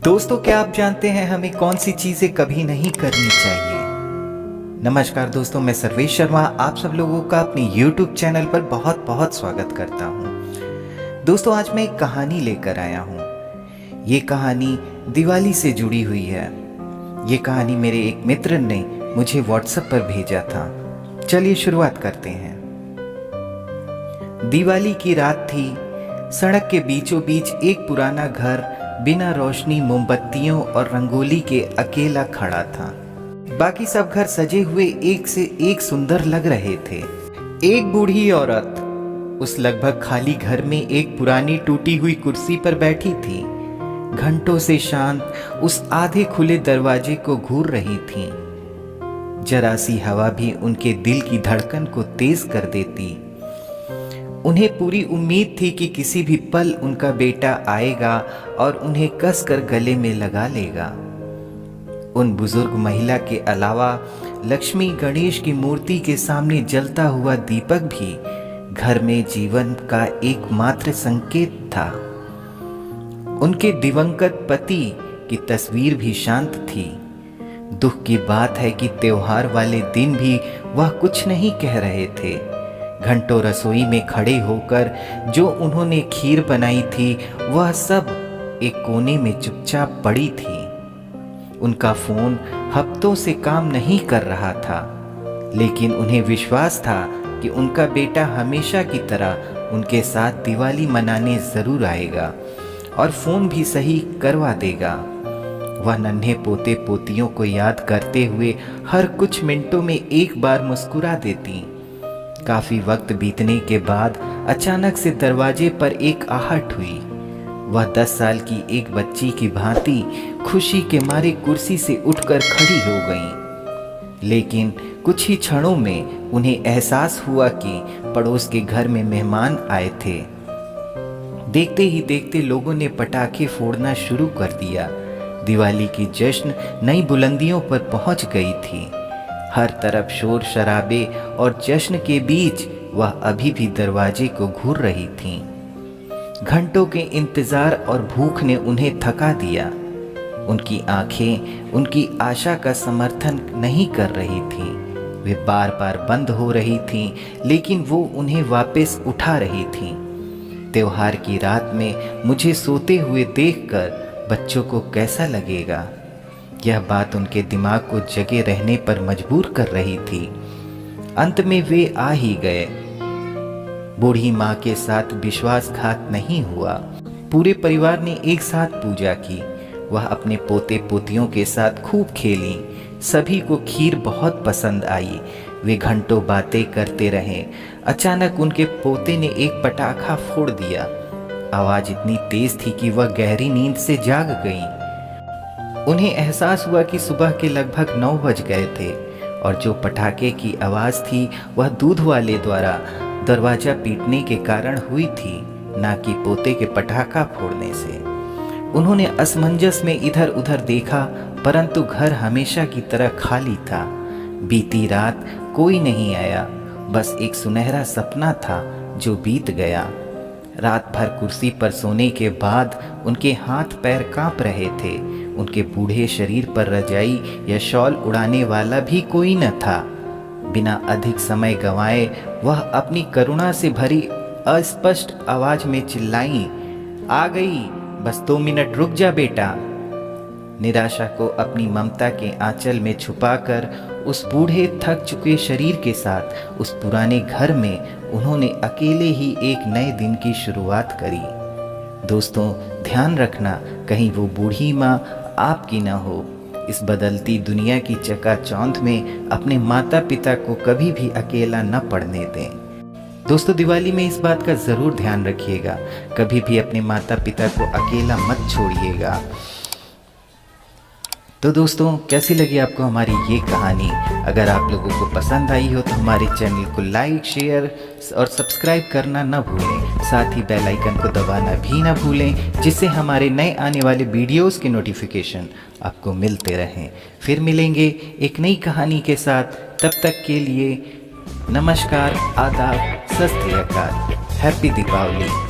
दोस्तों, क्या आप जानते हैं हमें कौन सी चीजें कभी नहीं करनी चाहिए? नमस्कार दोस्तों, मैं सर्वेश शर्मा आप सब लोगों का अपने YouTube चैनल पर बहुत बहुत स्वागत करता हूं। दोस्तों, आज मैं एक कहानी लेकर आया हूं। ये कहानी दिवाली से जुड़ी हुई है। ये कहानी मेरे एक मित्र ने मुझे WhatsApp पर भेजा था। चलिए शुरुआत करते हैं। दिवाली की रात थी। सड़क के बीचों बीच एक पुराना घर बिना रोशनी, मोमबत्तियों और रंगोली के अकेला खड़ा था। बाकी सब घर सजे हुए एक से एक सुंदर लग रहे थे। एक बूढ़ी औरत उस लगभग खाली घर में एक पुरानी टूटी हुई कुर्सी पर बैठी थी। घंटों से शांत उस आधे खुले दरवाजे को घूर रही थी। जरा सी हवा भी उनके दिल की धड़कन को तेज कर देती। उन्हें पूरी उम्मीद थी कि किसी भी पल उनका बेटा आएगा और उन्हें कसकर गले में लगा लेगा। उन बुजुर्ग महिला के अलावा लक्ष्मी गणेश की मूर्ति के सामने जलता हुआ दीपक भी घर में जीवन का एकमात्र संकेत था। उनके दिवंगत पति की तस्वीर भी शांत थी। दुख की बात है कि त्योहार वाले दिन भी वह कुछ नहीं कह रहे थे। घंटों रसोई में खड़े होकर जो उन्होंने खीर बनाई थी वह सब एक कोने में चुपचाप पड़ी थी। उनका फोन हफ्तों से काम नहीं कर रहा था, लेकिन उन्हें विश्वास था कि उनका बेटा हमेशा की तरह उनके साथ दिवाली मनाने जरूर आएगा और फोन भी सही करवा देगा। वह नन्हे पोते पोतियों को याद करते हुए हर कुछ मिनटों में एक बार मुस्कुरा देती। काफी वक्त बीतने के बाद अचानक से दरवाजे पर एक आहट हुई। वह 10 साल की एक बच्ची की भांति खुशी के मारे कुर्सी से उठकर खड़ी हो गईं। लेकिन कुछ ही क्षणों में उन्हें एहसास हुआ कि पड़ोस के घर में मेहमान आए थे। देखते ही देखते लोगों ने पटाखे फोड़ना शुरू कर दिया। दिवाली की जश्न नई बुलंदियों पर पहुंच गई थी। हर तरफ शोर शराबे और जश्न के बीच वह अभी भी दरवाजे को घूर रही थीं। घंटों के इंतजार और भूख ने उन्हें थका दिया। उनकी आंखें उनकी आशा का समर्थन नहीं कर रही थीं। वे बार बार बंद हो रही थीं, लेकिन वो उन्हें वापस उठा रही थीं। त्योहार की रात में मुझे सोते हुए देखकर बच्चों को कैसा लगेगा? यह बात उनके दिमाग को जगे रहने पर मजबूर कर रही थी। अंत में वे आ ही गए। बूढ़ी माँ के साथ विश्वासघात नहीं हुआ। पूरे परिवार ने एक साथ पूजा की। वह अपने पोते पोतियों के साथ खूब खेली। सभी को खीर बहुत पसंद आई। वे घंटों बातें करते रहे। अचानक उनके पोते ने एक पटाखा फोड़ दिया। आवाज इतनी तेज थी कि वह गहरी नींद से जाग गईं। उन्हें एहसास हुआ कि सुबह के लगभग 9 बज गए थे और जो पटाखे की आवाज़ थी वह दूध वाले द्वारा दरवाज़ा पीटने के कारण हुई थी, ना कि पोते के पटाखा फोड़ने से। उन्होंने असमंजस में इधर उधर देखा, परंतु घर हमेशा की तरह खाली था। बीती रात कोई नहीं आया, बस एक सुनहरा सपना था जो बीत गया। रात भर कुर्सी पर सोने के बाद उनके हाथ पैर कांप रहे थे। उनके बूढ़े शरीर पर रजाई या शॉल उड़ाने वाला भी कोई न था। बिना अधिक समय गंवाए वह अपनी करुणा से भरी अस्पष्ट आवाज में चिल्लाई, "आ गई, बस 2 मिनट रुक जा बेटा।" निराशा को अपनी ममता के आंचल में छुपाकर उस बूढ़े थक चुके शरीर के साथ उस पुराने घर में उन्होंने अकेले ही एक नए दिन की शुरुआत करी। दोस्तों, ध्यान रखना कहीं वो बूढ़ी माँ आपकी ना हो। इस बदलती दुनिया की चकाचौंध में अपने माता पिता को कभी भी अकेला न पड़ने दें। दोस्तों, दिवाली में इस बात का ज़रूर ध्यान रखिएगा, कभी भी अपने माता पिता को अकेला मत छोड़िएगा। तो दोस्तों, कैसी लगी आपको हमारी ये कहानी? अगर आप लोगों को पसंद आई हो तो हमारे चैनल को लाइक, शेयर और सब्सक्राइब करना न भूलें। साथ ही बेल आइकन को दबाना भी न भूलें, जिससे हमारे नए आने वाले वीडियोस के नोटिफिकेशन आपको मिलते रहें। फिर मिलेंगे एक नई कहानी के साथ। तब तक के लिए नमस्कार, आदाब, सत श्री अकाल, हैप्पी दीपावली।